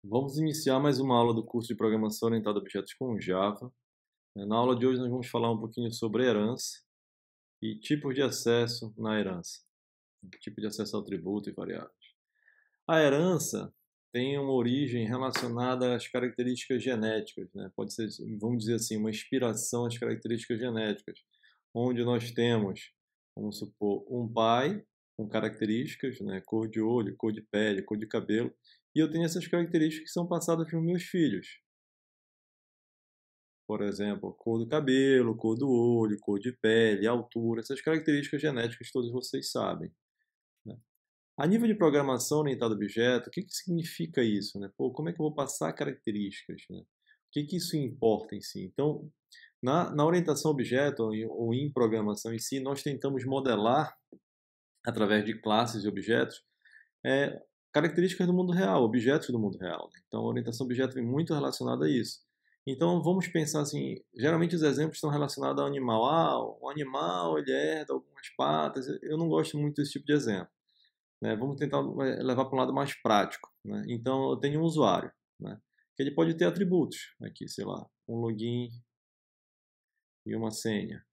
Vamos iniciar mais uma aula do curso de Programação Orientada a Objetos com Java. Na aula de hoje nós vamos falar um pouquinho sobre herança e tipos de acesso na herança, tipo de acesso ao atributo e variáveis. A herança tem uma origem relacionada às características genéticas, né? Pode ser, vamos dizer assim, uma inspiração às características genéticas, onde nós temos, vamos supor, um pai com características, né? Cor de olho, cor de pele, cor de cabelo, e eu tenho essas características que são passadas para os meus filhos. Por exemplo, cor do cabelo, cor do olho, cor de pele, altura, essas características genéticas todos vocês sabem, né? A nível de programação orientada a objeto, o que significa isso, né? Pô, como é que eu vou passar características, né? O que isso importa em si? Então, na orientação a objeto ou em programação em si, nós tentamos modelar, através de classes e objetos, características do mundo real, objetos do mundo real, né? Então, a orientação a objeto vem muito relacionada a isso. Então, vamos pensar assim, geralmente os exemplos estão relacionados ao animal. O animal, ele herda algumas patas. Eu não gosto muito desse tipo de exemplo, né? Vamos tentar levar para um lado mais prático, né? Então, eu tenho um usuário, né? Que ele pode ter atributos aqui, sei lá, um login e uma senha,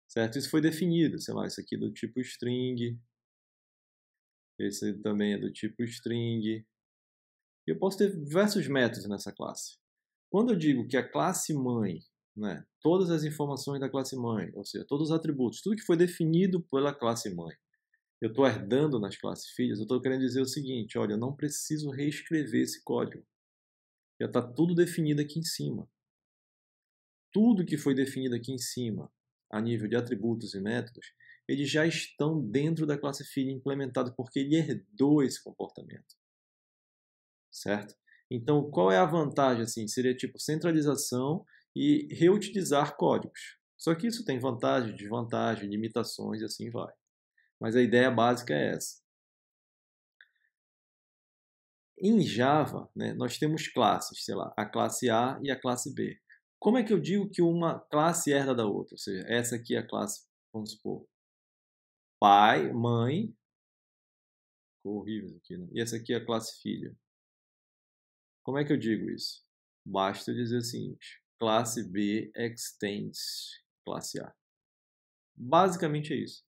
certo? Isso foi definido, sei lá, isso aqui é do tipo string, esse também é do tipo string. Eu posso ter diversos métodos nessa classe. Quando eu digo que a classe mãe, né, todas as informações da classe mãe, ou seja, todos os atributos, tudo que foi definido pela classe mãe, eu estou herdando nas classes filhas, eu estou querendo dizer o seguinte: olha, eu não preciso reescrever esse código. Já está tudo definido aqui em cima. Tudo que foi definido aqui em cima, a nível de atributos e métodos, eles já estão dentro da classe filha implementados porque ele herdou esse comportamento, certo? Então, qual é a vantagem? Assim, seria tipo centralização e reutilizar códigos. Só que isso tem vantagem, desvantagem, limitações e assim vai. Mas a ideia básica é essa. Em Java, né, nós temos classes, sei lá, a classe A e a classe B. Como é que eu digo que uma classe herda da outra? Ou seja, essa aqui é a classe, vamos supor, pai, mãe, ficou horrível aqui, né? E essa aqui é a classe filha. Como é que eu digo isso? Basta eu dizer o seguinte: classe B extends classe A. Basicamente é isso.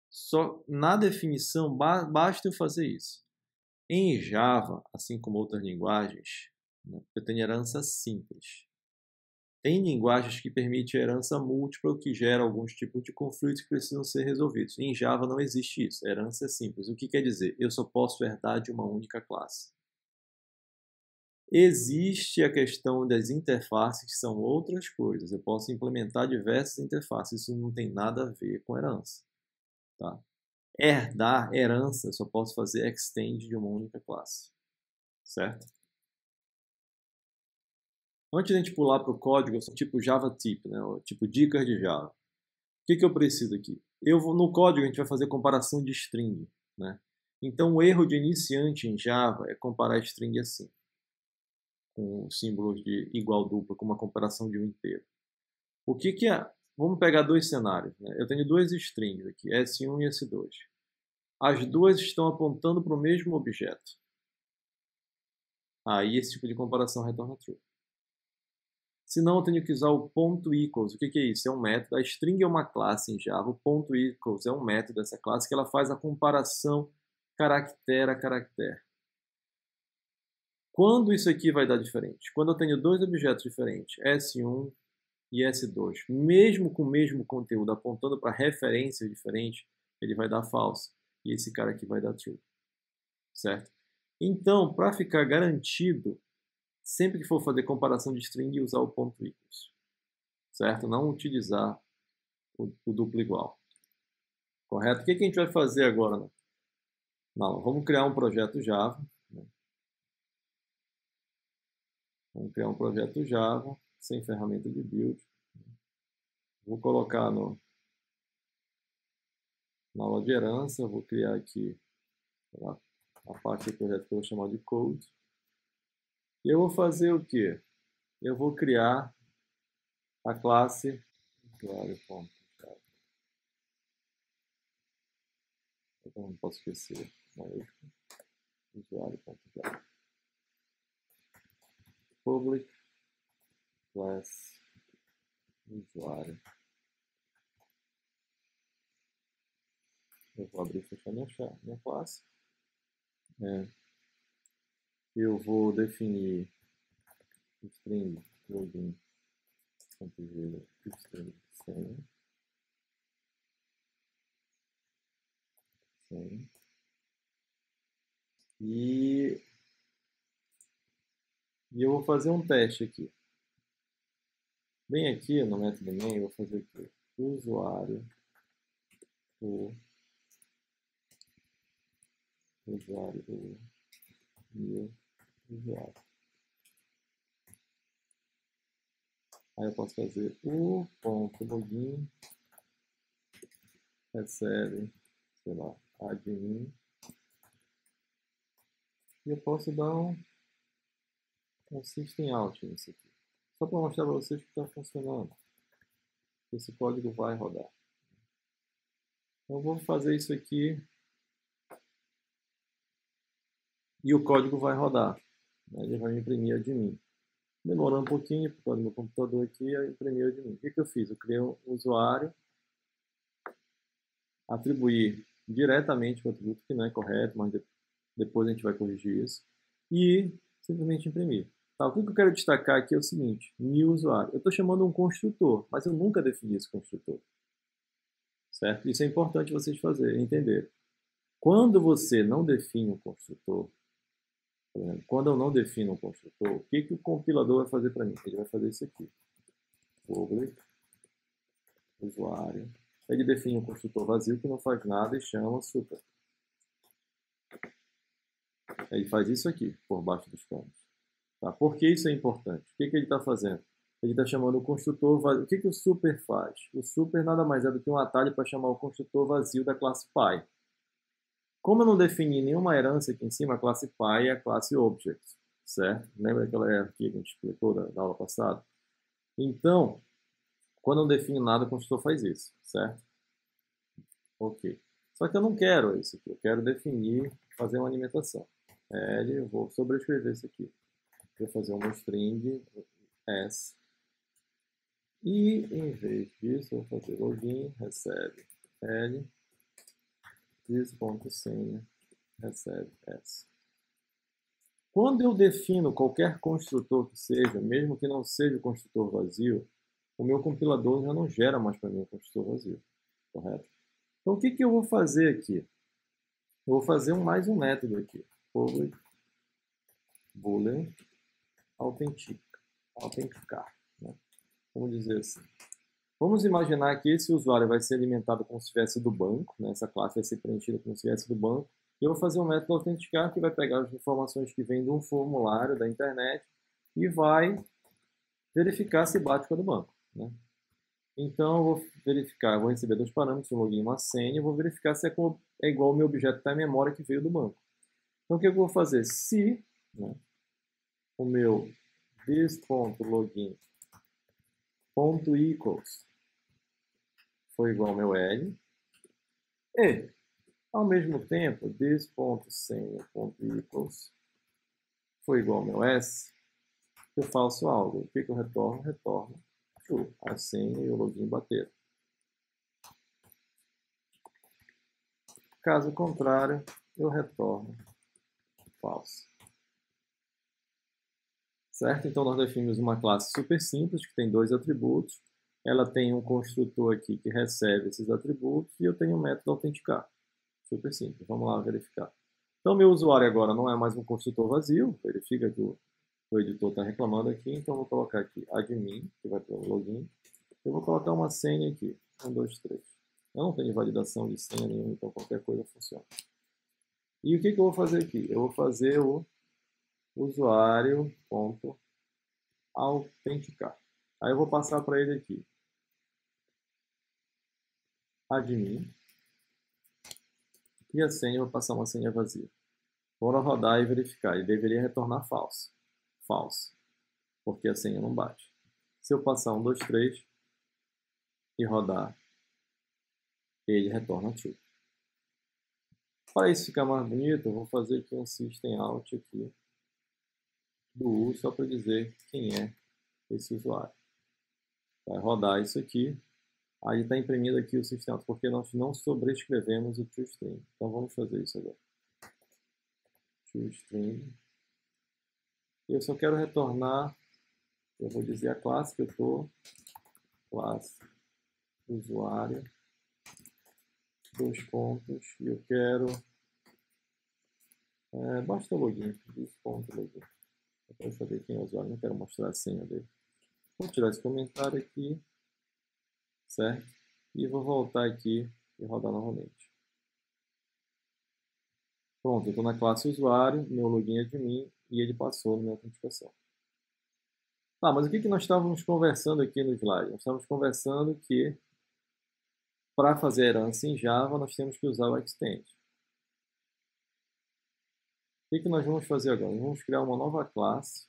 Só na definição basta eu fazer isso. Em Java, assim como outras linguagens, né, eu tenho herança simples. Tem linguagens que permitem herança múltipla, o que gera alguns tipos de conflitos que precisam ser resolvidos. Em Java não existe isso. A herança é simples. O que quer dizer? Eu só posso herdar de uma única classe. Existe a questão das interfaces, que são outras coisas. Eu posso implementar diversas interfaces. Isso não tem nada a ver com herança, tá? Herdar, herança, eu só posso fazer extend de uma única classe, certo? Antes de a gente pular para o código, eu sou tipo Java Tip, né? Tipo dicas de Java. O que eu preciso aqui? No código a gente vai fazer comparação de string, né? Então o erro de iniciante em Java é comparar string assim, com símbolos de igual dupla, com uma comparação de um inteiro. O que é? Vamos pegar dois cenários, né? Eu tenho duas strings aqui, S1 e S2. As duas estão apontando para o mesmo objeto. Aí esse tipo de comparação retorna true. Se não, eu tenho que usar o ponto equals. O que é isso? É um método. A string é uma classe em Java. O ponto equals é um método dessa classe que ela faz a comparação caractere a caractere. Quando isso aqui vai dar diferente? Quando eu tenho dois objetos diferentes, S1 e S2, mesmo com o mesmo conteúdo, apontando para referências diferentes, ele vai dar false. E esse cara aqui vai dar true, certo? Então, para ficar garantido, sempre que for fazer comparação de string, usar o ponto equals, certo? Não utilizar o duplo igual, correto? O que a gente vai fazer agora? Não, vamos criar um projeto Java, né? Vamos criar um projeto Java, sem ferramenta de build. Vou colocar na aula de herança, vou criar aqui a parte do projeto que eu vou chamar de code. E eu vou fazer o quê? Eu vou criar a classe usuário.java. Eu não posso esquecer, usuário.java. public class usuário. Eu vou abrir e fechar minha classe. Eu vou definir string login string senha. E eu vou fazer um teste aqui. Bem aqui no método main, eu vou fazer aqui usuário do meu usuário. Aí eu posso fazer o ponto login recebe, sei lá, admin. E eu posso dar um system out nisso aqui. Só para mostrar para vocês que está funcionando. Esse código vai rodar. Então eu vou fazer isso aqui. E o código vai rodar. Ele vai me imprimir admin. Demorou um pouquinho, por causa do meu computador aqui, eu imprimi admin. O que eu fiz? Eu criei um usuário, atribuir diretamente o atributo que não é correto, mas depois a gente vai corrigir isso, e simplesmente imprimir. Tá, o que eu quero destacar aqui é o seguinte, new usuário. Eu estou chamando um construtor, mas eu nunca defini esse construtor. Certo? Isso é importante vocês entenderem. Quando você não define um construtor, por exemplo, quando eu não defino um construtor, o que o compilador vai fazer para mim? Ele vai fazer isso aqui. Public usuário. Ele define um construtor vazio que não faz nada e chama super. Ele faz isso aqui, por baixo dos panos. Tá? Por que isso é importante? O que ele está fazendo? Ele está chamando o construtor vazio. O que o super faz? O super nada mais é do que um atalho para chamar o construtor vazio da classe Py. Como eu não defini nenhuma herança aqui em cima, a classe Py é a classe Object, certo? Lembra aquela hierarquia que a gente explicou da aula passada? Então, quando eu não defino nada, o construtor faz isso, certo? Ok. Só que eu não quero isso aqui. Eu quero definir, fazer uma alimentação. Eu vou sobrescrever isso aqui. Vou fazer uma string s. E em vez disso, eu vou fazer login, recebe L, this.senha, recebe S. Quando eu defino qualquer construtor que seja, mesmo que não seja o construtor vazio, o meu compilador já não gera mais para mim um construtor vazio. Correto? Então, o que eu vou fazer aqui? Eu vou fazer mais um método aqui. Public boolean autenticar. Né? Vamos dizer assim. Vamos imaginar que esse usuário vai ser alimentado como se estivesse do banco. Né? Essa classe vai ser preenchida como se estivesse do banco. E eu vou fazer um método autenticar que vai pegar as informações que vêm de um formulário da internet e vai verificar se bate com a do banco. Né? Então, eu vou verificar, eu vou receber dois parâmetros, um login e uma senha, e vou verificar se é igual ao meu objeto que está em memória que veio do banco. Então, o que eu vou fazer? Se o meu this.login.equals for igual ao meu L, e, ao mesmo tempo, this.senha.equals for igual ao meu S, eu faço algo. O que eu retorno? Retorno true. A senha e o login bateram. Caso contrário, eu retorno false. Certo? Então, nós definimos uma classe super simples, que tem dois atributos. Ela tem um construtor aqui que recebe esses atributos e eu tenho um método autenticar. Super simples. Vamos lá verificar. Então, meu usuário agora não é mais um construtor vazio. Verifica que o editor está reclamando aqui. Então, eu vou colocar aqui admin, que vai para o login. Eu vou colocar uma senha aqui. 1, 2, 3. Eu não tenho validação de senha nenhuma, então qualquer coisa funciona. E o que eu vou fazer aqui? Eu vou fazer o usuário.autenticar. Aí eu vou passar para ele aqui admin e a senha, eu vou passar uma senha vazia. Bora rodar e verificar. Ele deveria retornar false. False. Porque a senha não bate. Se eu passar 1, 2, 3 e rodar, ele retorna true. Para isso ficar mais bonito, eu vou fazer aqui um system out aqui. do U só para dizer quem é esse usuário. Vai rodar isso aqui. Aí está imprimido aqui o sistema, porque nós não sobrescrevemos o toString. Então vamos fazer isso agora. toString. Eu só quero retornar, eu vou dizer a classe que eu estou, classe usuário, dois pontos, e eu quero, basta login, login. Eu quero saber quem é o usuário, não quero mostrar a senha dele. Vou tirar esse comentário aqui, certo? E vou voltar aqui e rodar novamente. Pronto, eu estou na classe usuário, meu login é de mim e ele passou na minha autenticação. Tá, mas o que nós estávamos conversando aqui no slide? Nós estávamos conversando que para fazer herança em Java nós temos que usar o extend. O que nós vamos fazer agora? Nós vamos criar uma nova classe,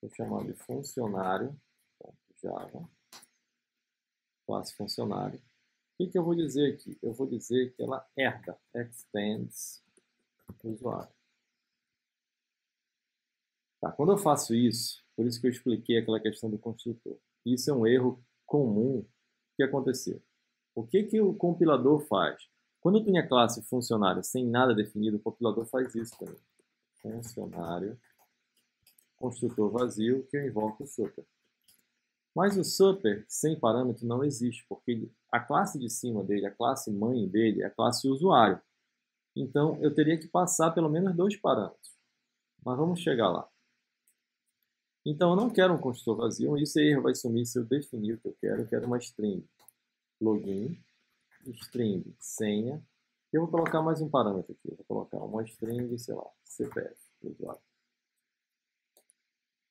vou chamar de funcionário, Java, classe funcionário. O que eu vou dizer aqui? Eu vou dizer que ela herda, extends usuário. Tá, quando eu faço isso, por isso que eu expliquei aquela questão do construtor. Isso é um erro comum que aconteceu. O que o compilador faz? Quando eu tenho a classe funcionário sem nada definido, o compilador faz isso também. Funcionário, construtor vazio, que eu invoco o super. Mas o super sem parâmetro não existe, porque a classe de cima dele, a classe mãe dele, é a classe usuário. Então, eu teria que passar pelo menos dois parâmetros. Mas vamos chegar lá. Então, eu não quero um construtor vazio, e esse erro vai sumir se eu definir o que eu quero uma string login, string senha. Eu vou colocar mais um parâmetro aqui, eu vou colocar uma string, sei lá, CPF do usuário.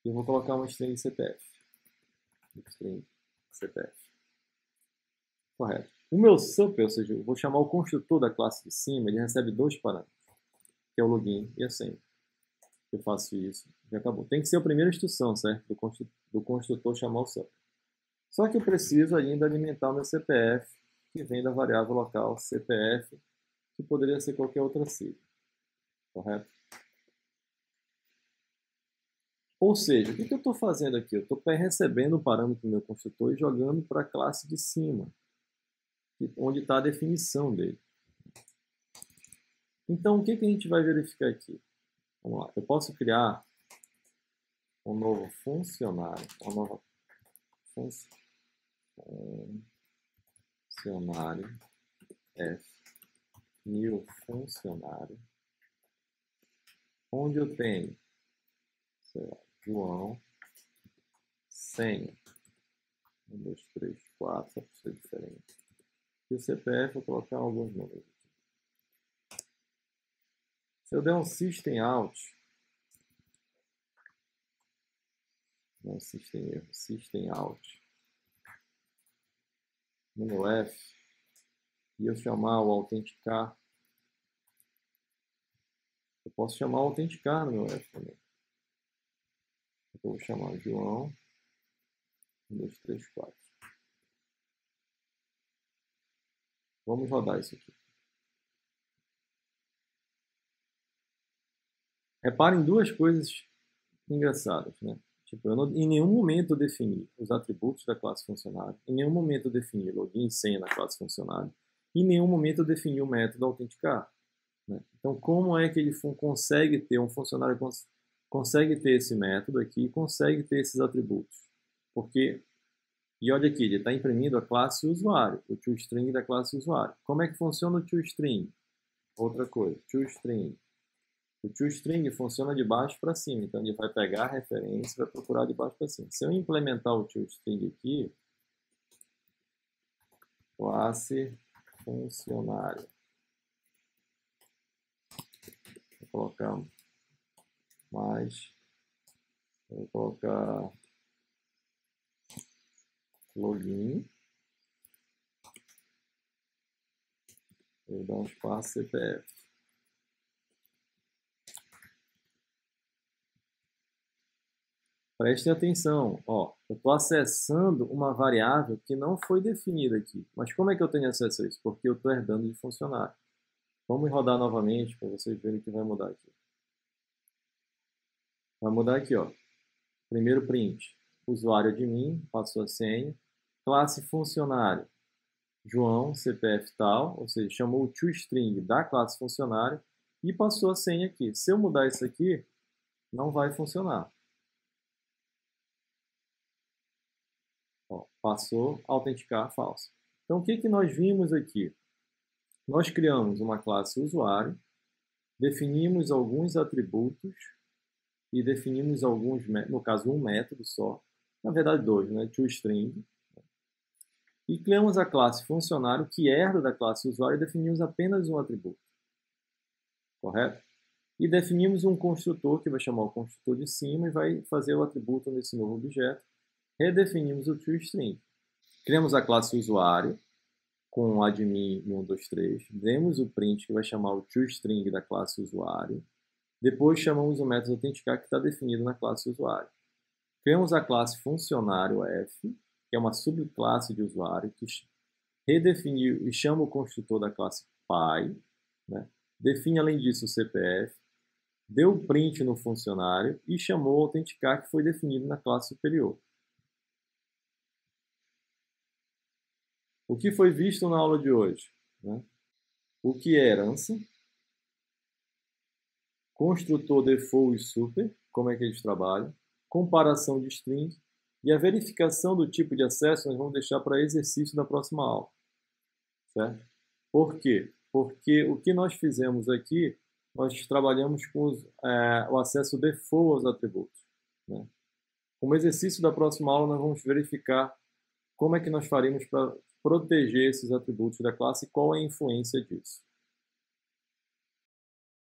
E eu vou colocar uma string CPF. String CPF. Correto. O meu super, ou seja, eu vou chamar o construtor da classe de cima, ele recebe dois parâmetros, que é o login e a senha. Eu faço isso, já acabou. Tem que ser a primeira instrução, certo? Do construtor chamar o super. Só que eu preciso ainda alimentar o meu CPF, que vem da variável local CPF, que poderia ser qualquer outra sigla. Correto? Ou seja, o que eu estou fazendo aqui? Eu estou recebendo o parâmetro do meu construtor e jogando para a classe de cima, onde está a definição dele. Então, o que a gente vai verificar aqui? Vamos lá. Eu posso criar um novo funcionário, uma nova funcionário F, new funcionário, onde eu tenho, sei lá, João, senha, 1, 2, 3, 4, só para ser diferente. E o CPF, eu vou colocar alguns números. Se eu der um system out, não system out, no meu F, e eu chamar o autenticar, eu posso chamar o autenticar no meu F também. Eu vou chamar João, 1, 2, 3, 4. Vamos rodar isso aqui. Reparem duas coisas engraçadas, né? Tipo, em nenhum momento eu defini os atributos da classe funcionário, em nenhum momento eu defini login e senha na classe funcionário, em nenhum momento eu defini o método autenticar. Né? Então, como é que ele consegue ter, um funcionário consegue ter esse método aqui e consegue ter esses atributos? Porque, e olha aqui, ele está imprimindo a classe usuário, o toString da classe usuário. Como é que funciona o toString? Outra coisa, toString. O toString funciona de baixo para cima, então ele vai pegar a referência e vai procurar de baixo para cima. Se eu implementar o toString aqui, classe funcionário, vou colocar mais, vou colocar login, vou dar um espaço CPF. Prestem atenção, ó, eu estou acessando uma variável que não foi definida aqui. Mas como é que eu tenho acesso a isso? Porque eu estou herdando de funcionário. Vamos rodar novamente para vocês verem o que vai mudar aqui. Vai mudar aqui, ó. Primeiro print, usuário admin, passou a senha. Classe funcionário, João, CPF tal, ou seja, chamou o toString da classe funcionário e passou a senha aqui. Se eu mudar isso aqui, não vai funcionar. Ó, passou, autenticar falso. Então, o que, que nós vimos aqui? Nós criamos uma classe usuário, definimos alguns atributos e definimos alguns, no caso, um método só, na verdade dois, né? toString. E criamos a classe funcionário, que herda da classe usuário, e definimos apenas um atributo. Correto? E definimos um construtor, que vai chamar o construtor de cima e vai fazer o atributo nesse novo objeto. Redefinimos o toString. Criamos a classe usuário, com admin e 1, 2, 3. Demos o print, que vai chamar o toString da classe usuário. Depois chamamos o método autenticar, que está definido na classe usuário. Criamos a classe funcionário F, que é uma subclasse de usuário, que redefiniu e chama o construtor da classe pai, né? Define, além disso, o CPF, deu print no funcionário e chamou o autenticar, que foi definido na classe superior. O que foi visto na aula de hoje? Né? O que é herança? Construtor default e super, como é que eles trabalham? Comparação de strings e a verificação do tipo de acesso nós vamos deixar para exercício da próxima aula. Certo? Por quê? Porque o que nós fizemos aqui, nós trabalhamos com o acesso default aos atributos. Né? Como exercício da próxima aula, nós vamos verificar como é que nós faremos para proteger esses atributos da classe e qual é a influência disso.